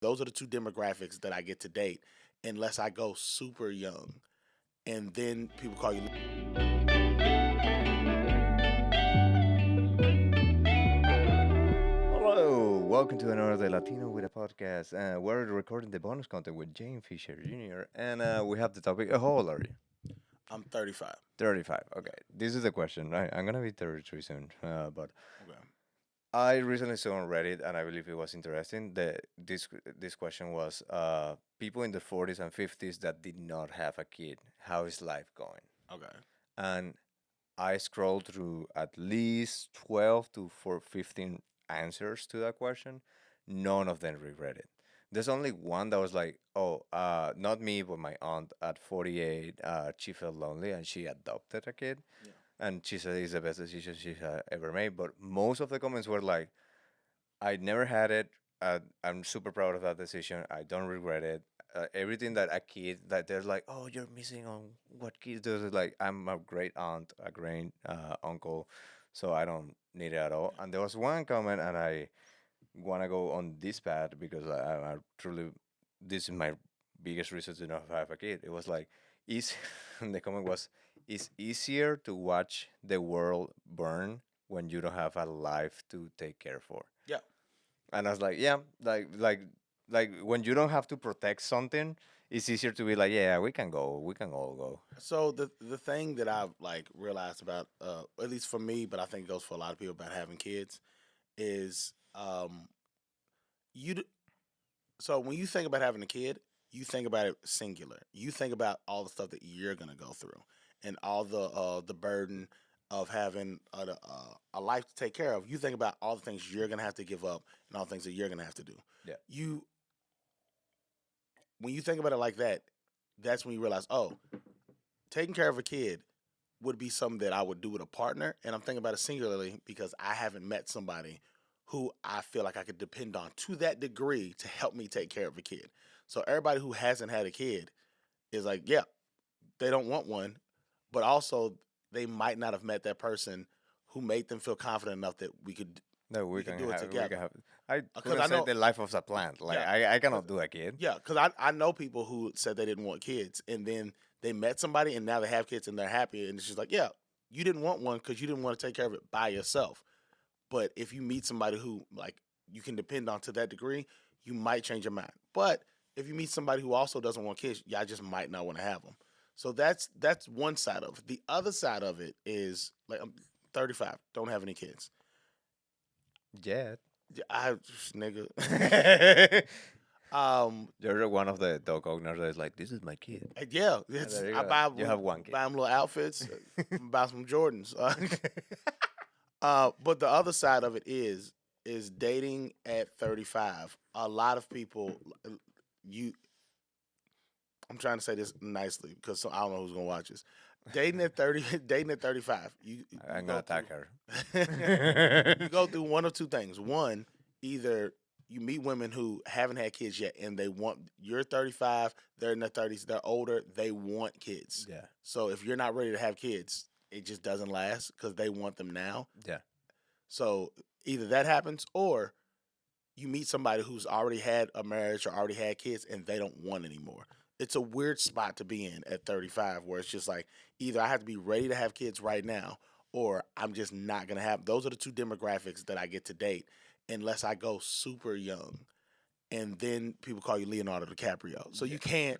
Those are the two demographics that I get to date, unless I go super young, and then people call you. Hello, welcome to another Latino with a podcast. We're recording the bonus content with Jane Fisher Jr. and we have the topic. How old are you? I'm 35. 35. Okay, this is the question. I'm gonna be 33 soon, but Okay. I recently saw on Reddit and I believe it was interesting. This question was people in the 40s and 50s that did not have a kid. How is life going? Okay. And I scrolled through at least 12 to 15 answers to that question. None of them regret it. There's only one that was like, oh, not me, but my aunt at 48, she felt lonely and she adopted a kid. Yeah. And she said it's the best decision she had ever made. But most of the comments were like, I never had it. I'm super proud of that decision. I don't regret it. Everything that a kid that they're like, oh, you're missing on what kids do. Is like, I'm a great aunt, a great uncle, so I don't need it at all. And there was one comment, and I want to go on this path because I truly, this is my biggest reason to not have a kid. It was like, is and the comment was, it's easier to watch the world burn when you don't have a life to take care for. Yeah. And I was like, yeah, like when you don't have to protect something, it's easier to be like, yeah, we can go, we can all go. So the thing that I've like realized about, at least for me, but I think it goes for a lot of people about having kids, is you. So when you think about having a kid, you think about it singular. You think about all the stuff that you're gonna go through, and all the burden of having a life to take care of. You think about all the things you're gonna have to give up, and all the things that you're gonna have to do. Yeah, You When you think about it like that, that's when you realize, oh, taking care of a kid would be something that I would do with a partner. And I'm thinking about it singularly because I haven't met somebody who I feel like I could depend on to that degree to help me take care of a kid. So everybody who hasn't had a kid is like, yeah, they don't want one, but also they might not have met that person who made them feel confident enough that no, we could do it we can together. have. I Because couldn't I say know, the life of a plant. Like yeah, I cause, cannot do a kid. yeah, because I know people who said they didn't want kids, and then they met somebody, and now they have kids, and they're happy, and it's just like, yeah, you didn't want one because you didn't want to take care of it by yourself. But if you meet somebody who like you can depend on to that degree, you might change your mind. But if you meet somebody who also doesn't want kids, y'all just might not want to have them. So that's one side of it. The other side of it is like I'm 35, don't have any kids. Yeah, I nigga. you're one of the dog owners that is like, this is my kid. Yeah, There you I go. You have one kid. buy them little outfits, buy some Jordans. But the other side of it is dating at 35. A lot of people, you. I'm trying to say this nicely because I don't know who's gonna watch this. Dating at 30, dating at 35. You I'm gonna go attack through. You her. go through one of two things. One, either you meet women who haven't had kids yet and they want you're 35, they're in their 30s, they're older, they want kids. Yeah, So if you're not ready to have kids, it just doesn't last because they want them now. yeah, So either that happens or you meet somebody who's already had a marriage or already had kids and they don't want anymore. It's a weird spot to be in at 35 where it's just like either I have to be ready to have kids right now or I'm just not going to have. Those are the two demographics that I get to date unless I go super young. And then people call you Leonardo DiCaprio. So yeah. you can't.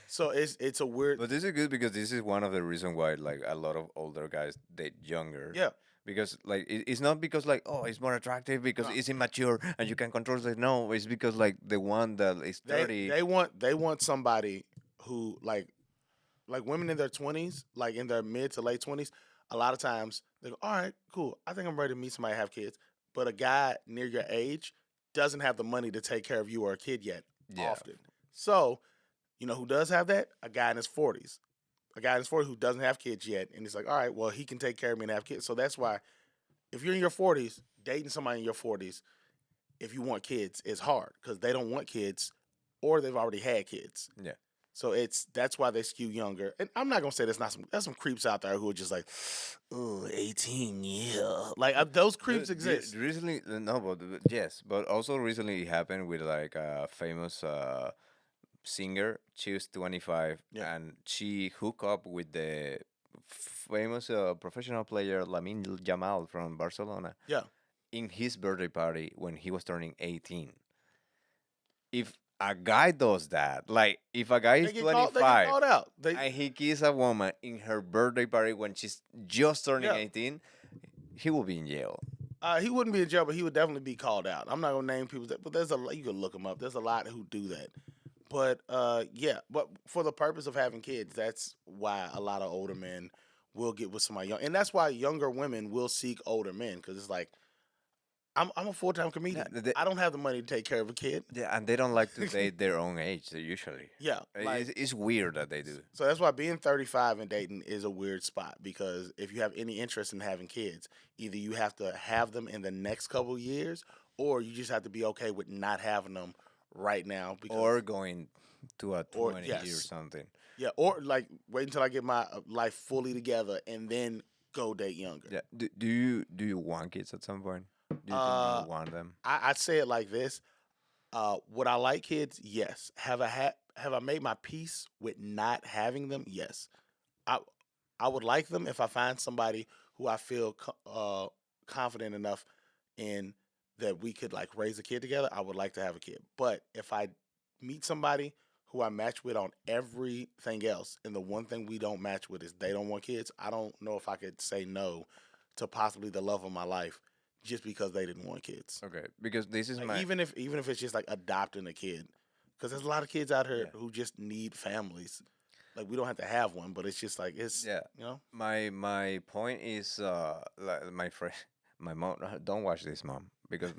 So it's a weird. But this is good because this is one of the reasons why like a lot of older guys date younger. Yeah. Because like it's not because like oh it's more attractive because No. it's immature and you can control it. No, it's because like the one that is They 30. they want somebody who like women in their 20s, like in their mid to late 20s, a lot of times they go, all right, cool. I think I'm ready to meet somebody and have kids. But a guy near your age doesn't have the money to take care of you or a kid yet Yeah, often. So, you know who does have that? A guy in his 40s. A guy in his 40s who doesn't have kids yet. And he's like, all right, well, he can take care of me and have kids. So that's why if you're in your 40s, dating somebody in your 40s, if you want kids, is hard because they don't want kids or they've already had kids. yeah. So that's why they skew younger. And I'm not gonna say there's some creeps out there who are just like, oh, 18, yeah. Like those creeps exist. Recently, no, but yes, but also recently it happened with like a famous singer. She was 25 Yeah, and she hooked up with the famous professional player Lamine Yamal from Barcelona yeah. in his birthday party when he was turning 18. If a guy does that, like if a guy They is get called. They get 25 called out. They and he kisses a woman in her birthday party when she's just turning yeah. 18, he will be in jail. He wouldn't be in jail, but he would definitely be called out. I'm not gonna name people, but there's you can look them up. There's a lot who do that. But yeah. But for the purpose of having kids, that's why a lot of older men will get with somebody young, and that's why younger women will seek older men because it's like I'm a full time Yeah, comedian. I don't have the money to take care of a kid. yeah, and they don't like to date their own age usually. Yeah, like It's weird that they do. so that's why being 35 and dating is a weird spot because if you have any interest in having kids, either you have to have them in the next couple of years or you just have to be okay with not having them right now because Or going to a or 20 or yes. something. Yeah, or like wait until I get my life fully together and then go date younger. Yeah. Do you want kids at some point? Do you think Uh you'll want them? I'd say it like this. Would I like kids? Yes. Have I made my peace with not having them? Yes. I I would like them if I find somebody who I feel confident enough in that we could like raise a kid together. I would like to have a kid. But if I meet somebody who I match with on everything else, and the one thing we don't match with is they don't want kids, I don't know if I could say no to possibly the love of my life just because they didn't want kids. Okay, because this is Like my even if it's just like adopting a kid, because there's a lot of kids out here yeah. who just need families. Like we don't have to have one, but it's just like it's Yeah. you know My point is like my friend my mom don't watch this, mom, because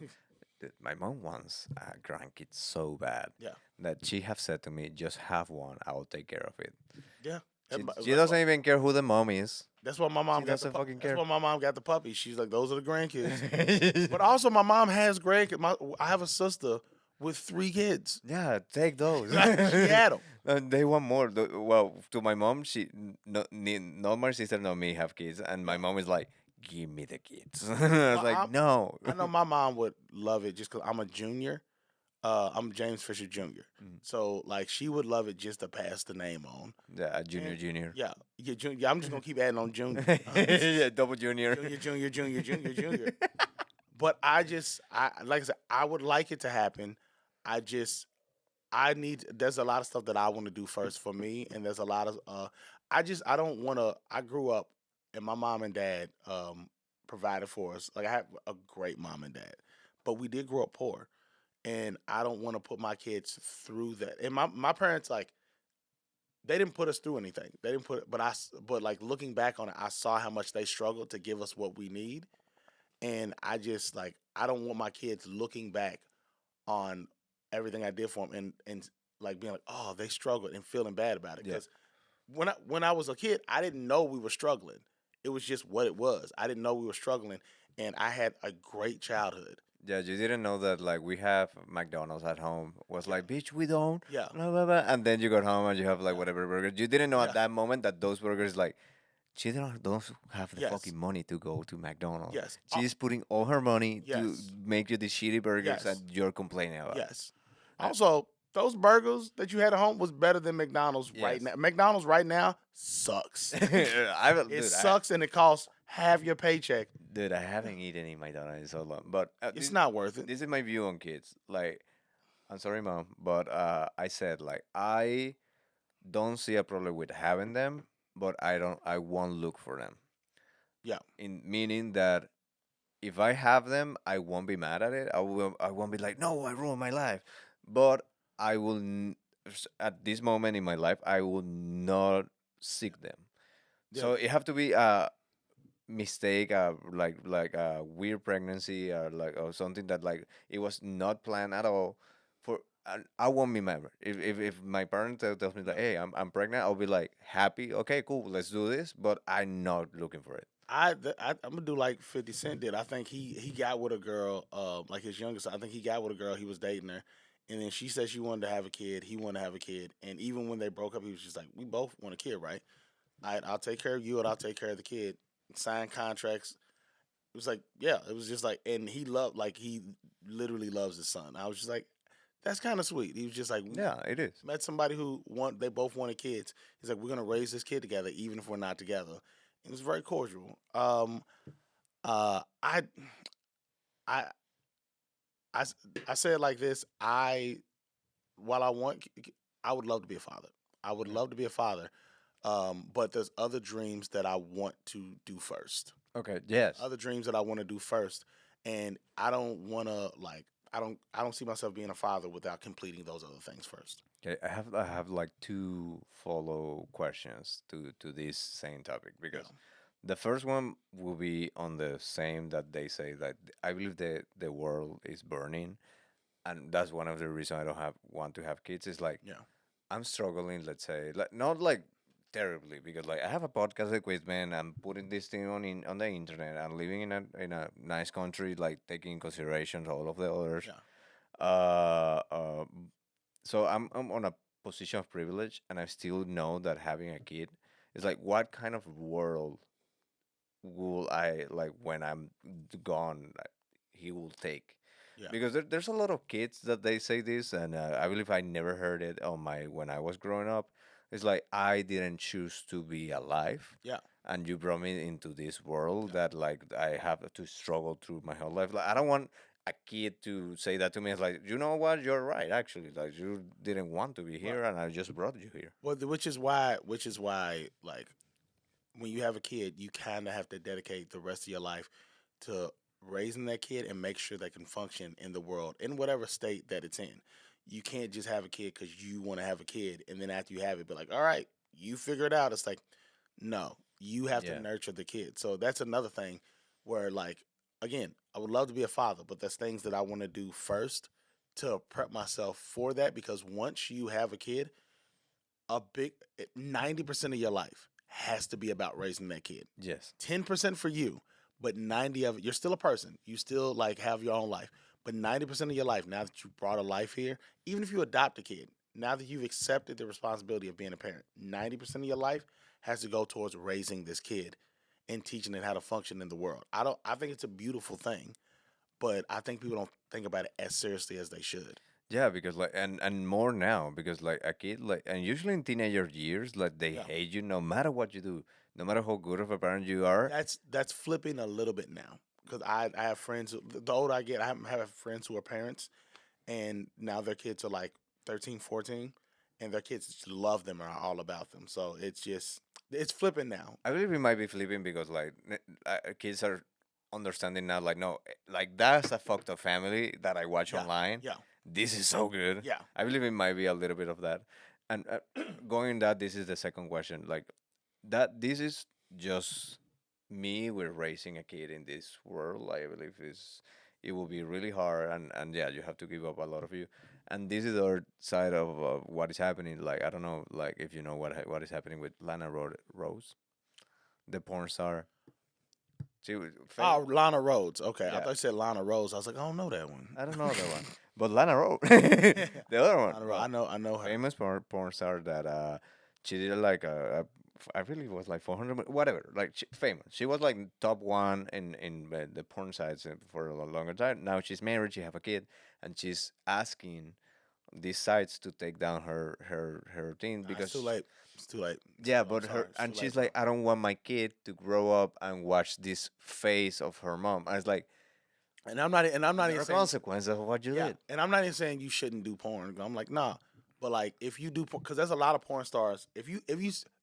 my mom wants a grandkid so bad yeah that she have said to me, just have one, I will take care of it. yeah. She doesn't even care who the mom is. That's why my She mom got doesn't fucking that's care. why my mom got the puppy. She's like those are the grandkids. But also my mom has grandkids. I have a sister with 3 kids. Yeah, take those. She had them. They want more. Well, to my mom, not my sister, nor me have kids, and my Yeah. mom is like, "Give me the kids." I was like, "No." I know my mom would love it just because I'm a junior. I'm James Fisher Jr. Mm. So like she would love it just to pass the name on. Yeah, junior, And junior. yeah, yeah, I'm just gonna keep adding on junior. Yeah, double junior. Junior. But I like I said, I would like it to happen. I just, there's a lot of stuff that I want to do first for me, and there's a lot of, I don't want to. I grew up, and my mom and dad provided for us. Like I have a great mom and dad, but we did grow up poor, and I don't want to put my kids through that. And my parents like they didn't put us through anything. They didn't put, but like looking back on it, I saw how much they struggled to give us what we need, and I just like I don't want my kids looking back on everything I did for them and like being like, oh, they struggled and feeling bad about it. Yeah. Because when I was a kid, I didn't know we were struggling. It was just what it was. I didn't know we were struggling, and I had a great childhood. Yeah, you didn't know that like we have McDonald's at home. Was Yeah, like, bitch, we don't. yeah, Blah, blah, blah. And then you got home and you have like yeah, whatever burger. You didn't know at yeah. that moment that those burgers like she don't have the Yes, fucking money to go to McDonald's. yes, She's putting all her money to yes, make you these shitty burgers yes, and you're complaining about. yes. Uh, Also, those burgers that you had at home was better than McDonald's right yes. now. McDonald's right now sucks. It Dude, sucks and it costs half your paycheck. I haven't eaten in McDonald's in so long. But It's not worth it. this is my view on kids. Like, I'm sorry, mom, but I said like I don't see a problem with having them, but I won't look for them. Yeah. In meaning that if I have them, I won't be mad at it. I won't be like, no, I ruined my life. But I will at this moment in my life, I will not seek them. Yeah. So it have to be a mistake, like a weird pregnancy, or something that like it was not planned at all. For I won't be mad if my parent tells me like, Yeah. hey, I'm pregnant. I'll be like happy. Okay, cool, let's do this. But I'm not looking for it. I'm gonna do like 50 Cent did. I think he got with a girl, like his youngest. I think he got with a girl. He was dating her, And then she said she wanted to have a kid. He wanted to have a kid. And even when they broke up, he was just like, "We both want a kid, right? I'll take care of you, and I'll take care of the kid." Sign contracts. It was like, yeah, it was just like, and he literally loves his son. I was just like, that's kind of sweet. He was just like, we Yeah, it is. met somebody they both wanted kids. He's like, we're gonna raise this kid together, even if we're not together. It was very cordial. Uh, I, I, I say it like this. While I I would love to be a father. I would Mhm. love to be a father. But there's other dreams that I want to do first. Okay. Yes. Other dreams that I want to do first, and I don't want to I don't see myself being a father without completing those other things first. Okay. I have like two follow questions to this same topic Yeah, because the first one will be on the same that they say that I believe the world is burning, and that's one of the reasons I don't have want to have kids. Is like yeah, I'm struggling, let's say, like not like terribly because like I have a podcast equipment, I'm putting this thing on the internet, I'm living in a nice country, like taking in consideration all of the others. yeah. Uh, uh, so I'm on a position of privilege, and I still know that having a kid is like what kind of world will I like when I'm gone? Like, he will take Yeah. because there's a lot of kids that they say this, and I believe I never heard it on my when I was growing up. It's like I didn't choose to be alive, Yeah. and you brought me into this world Yeah. that like I have to struggle through my whole life. Like I don't want a kid to say that to me. It's like you know what, you're right. Actually, like you didn't want to be Right. here, and I just brought you here. Well, which is why, like, when you have a kid, you kind of have to dedicate the rest of your life to raising that kid and make sure they can function in the world in whatever state that it's in. You can't just have a kid because you want to have a kid, and then after you have it, be like, all right, you figure it out. It's like, no, you have to Yeah. nurture the kid. So that's another thing where, like, again, I would love to be a father, but there's things that I want to do first to prep myself for that, because once you have a kid, a big 90% of your life has to be about raising that kid. Yes. 10% for you, but 90 of it, you're still a person. You still like have your own life. But 90% of your life, now that you brought a life here, even if you adopt a kid, now that you've accepted the responsibility of being a parent, 90% of your life has to go towards raising this kid and teaching it how to function in the world. I think it's a beautiful thing, but I think people don't think about it as seriously as they should. Yeah, because like and more now because like a kid like and usually in teenager years like they Yeah. hate you no matter what you do, no matter how good of a parent you are. That's flipping a little bit now, because I have friends. The older I get, have friends who are parents, and now their kids are like 13, 14, and their kids just love them and are all about them. So it's flipping now. I believe it might be flipping because like kids are understanding now like no like that's a fucked up family that I watch Yeah, online. yeah, This is so good. yeah, I believe it might be a little bit of that. And going that this is the second question like that this is just me with raising a kid in this world. I believe is it will be really hard and yeah you have to give up a lot of you. And this is the other side of what is happening. Like I don't know like if you know what is happening with Rose, the porn star. She was Oh, famous. Lana Rhodes. Okay, I Yeah, thought you said Lana Rose. I was like, I don't know that one. I don't know that one, but Lana Rose, the other one, Lana Rhodes. well, I know her. famous porn star that she did like I really was like 400 whatever like famous. She was like top one in the porn sites for a longer time. Now she's married, she have a kid, and she's asking these sites to take down her thing Nah, it's too because late. It's too late. yeah, I'm but sorry. her It's too and late, she's bro. like, I don't want my kid to grow up and watch this face of her mom. I was like, And I'm not there even are saying consequences of what you yeah, did. and I'm not even saying you shouldn't do porn. I'm like, nah. But like, if you do, because there's a lot of porn stars.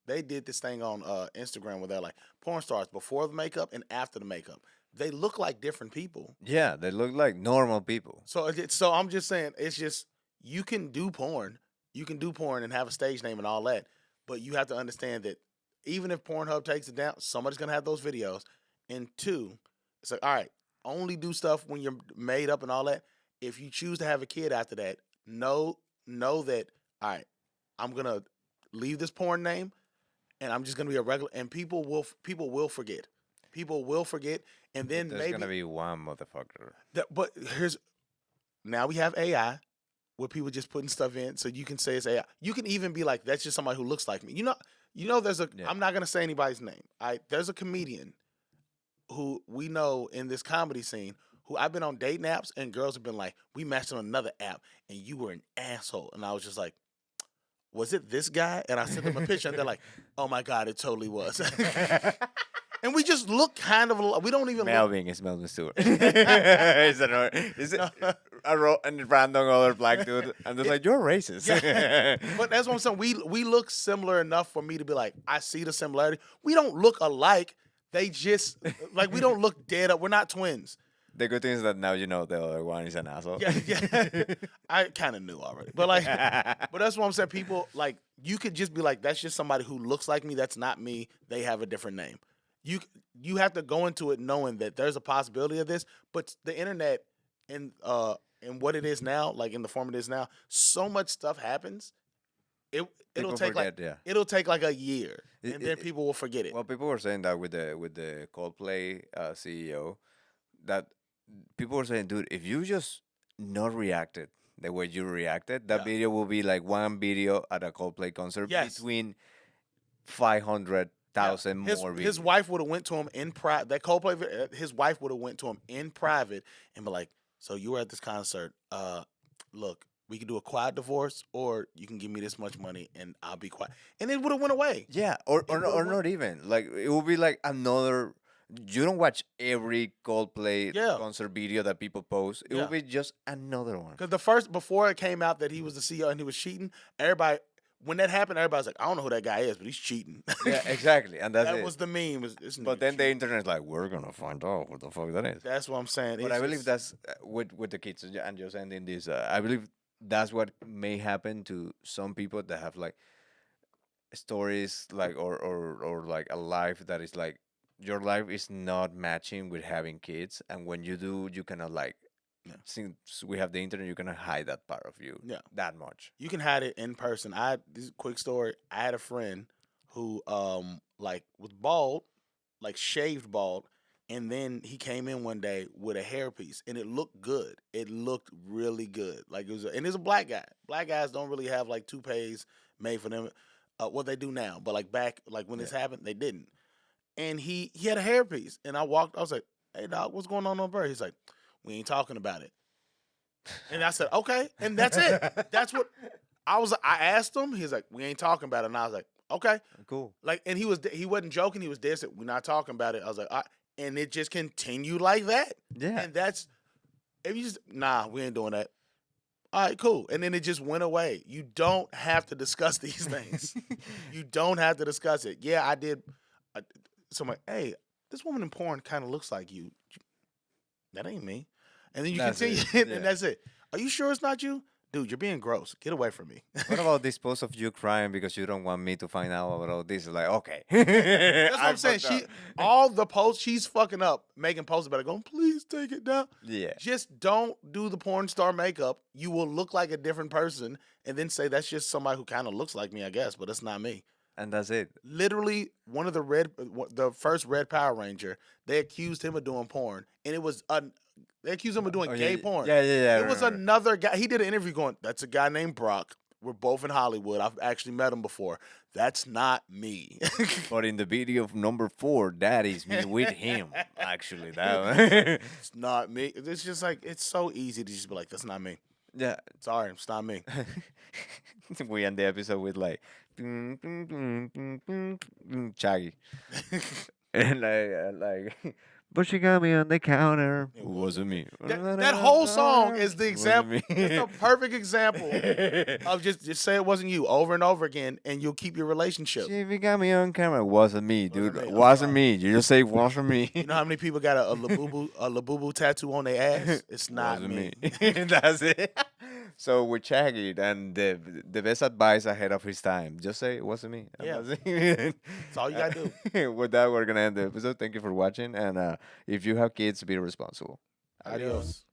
They did this thing on Instagram where they're like porn stars before the makeup and after the makeup. They look like different people. Yeah, they look like normal people. So I'm just saying, it's just you can do porn, and have a stage name and all that, but you have to understand that even if Pornhub takes it down, somebody's gonna have those videos. And two, it's like, all right, only do stuff when you're made up and all that. If you choose to have a kid after that, know that, all right, I'm gonna leave this porn name and I'm just gonna be a regular. And people will forget. People will forget, and But then there's gonna maybe be one motherfucker. that. But here's now we have AI. where people just putting stuff in so you can say it's AI. You can even be like, that's just somebody who looks like me. There's a. Yeah. I'm not gonna say anybody's name. There's a comedian who we know in this comedy scene who I've been on dating apps and girls have been like, we matched on another app and you were an asshole, and I was just like, was it this guy? And I sent them a picture and they're like, oh my god, it totally was. And we just look kind of. We don't even. Melvin is Melvin Stewart. It's a random other black dude, and they're like, "You're racist." But that's what I'm saying. We look similar enough for me to be like, I see the similarity. We don't look alike. They just like we don't look dead up. We're not twins. The good thing is that now you know the other one is an asshole. Yeah. I kind of knew already, but but that's what I'm saying. People like you could just be like, that's just somebody who looks like me. That's not me. They have a different name. You have to go into it knowing that there's a possibility of this, but the internet and what it is now, like in the form it is now, so much stuff happens. It'll People take forget, it'll take like a year, It- and then it- people will forget it. Well, people were saying that with the Coldplay CEO, that people were saying, dude, if you just not reacted the way you reacted, that Yeah. video will be like one video at a Coldplay concert Yes. between 500,000 His, more videos. his wife would have went to him in private. That Coldplay, his wife would have went to him in private and be like, "So you were at this concert. Look, we can do a quiet divorce, or you can give me this much money and I'll be quiet." And it would have went away. Yeah, or would've not even like it will be like another. You don't watch every Coldplay Yeah. concert video that people post. It Yeah. will be just another one. Because before it came out that he was the CEO and he was cheating, when that happened, everybody's like, "I don't know who that guy is, but he's cheating." Yeah, exactly, and that's That it. was the meme. This But nigga then the cheating. internet's like, we're gonna find out what the fuck that is. That's what I'm saying. But It's I believe just- that's with the kids and just ending this. I believe that's what may happen to some people that have like stories like or like a life that is like your life is not matching with having kids, and when you do, you cannot like. Yeah. Since we have the internet, you cannot hide that part of you. Yeah. That much. you can hide it in person. This is a quick story. I had a friend who like was bald, like shaved bald, and then he came in one day with a hairpiece and it looked good. It looked really good. Like and it's a black guy. Black guys don't really have like toupees made for them. What they do now, but like back like when this happened, they didn't. And he had a hairpiece, and I was like, "Hey dog, what's going on over there?" He's like, "We ain't talking about it." And I said, "Okay," and that's it. That's what I was. I asked him. He's like, "We ain't talking about it," and I was like, "Okay." Cool. Like, and he wasn't joking. He was dead. Said, "We're not talking about it." I was like, and it just continued like that. Yeah. And that's if you just we ain't doing that. All right, cool. And then it just went away. You don't have to discuss these things. You don't have to discuss it. Yeah, I did. Somebody, hey, this woman in porn kind of looks like you. That ain't me. And then you That's continue, it, and yeah. that's it. Are you sure it's not you? Dude, you're being gross. Get away from me. What about this post of you crying because you don't want me to find out about all this? Like, okay. That's what I'm saying. All the posts, she's fucking up, making posts about it, going, please take it down. Yeah. Just don't do the porn star makeup. You will look like a different person, and then say that's just somebody who kind of looks like me, I guess, but it's not me. And that's it. Literally, one of the first Red Power Ranger, they accused him of doing porn, and it was they accused him of doing Oh, gay yeah, porn. Yeah, yeah, yeah. I It was remember. another guy. He did an interview going, "That's a guy named Brock. We're both in Hollywood. I've actually met him before. That's not me." But in the video of number 4, that is me with him. Actually, that It's not me. It's just like it's so easy to just be like, "That's not me." yeah. Sorry, it's not me. We end the episode with like Chaggy. And like but she got me on the counter. It wasn't me. That whole song is the Wasn't example. me. It's a perfect example of just say it wasn't you over and over again, and you'll keep your relationship. She got me on camera. It wasn't me, dude. Wasn't me. I'm Wasn't sorry. me. You just say wasn't me. You know how many people got a Labubu tattoo on their ass? It's not Wasn't me. That's it. So with Shaggy, and the best advice ahead of his time, just say it wasn't me. And Yeah. that's it. That's all you gotta do. With that, we're gonna end the episode. Thank you for watching, and if you have kids, be responsible. Adios.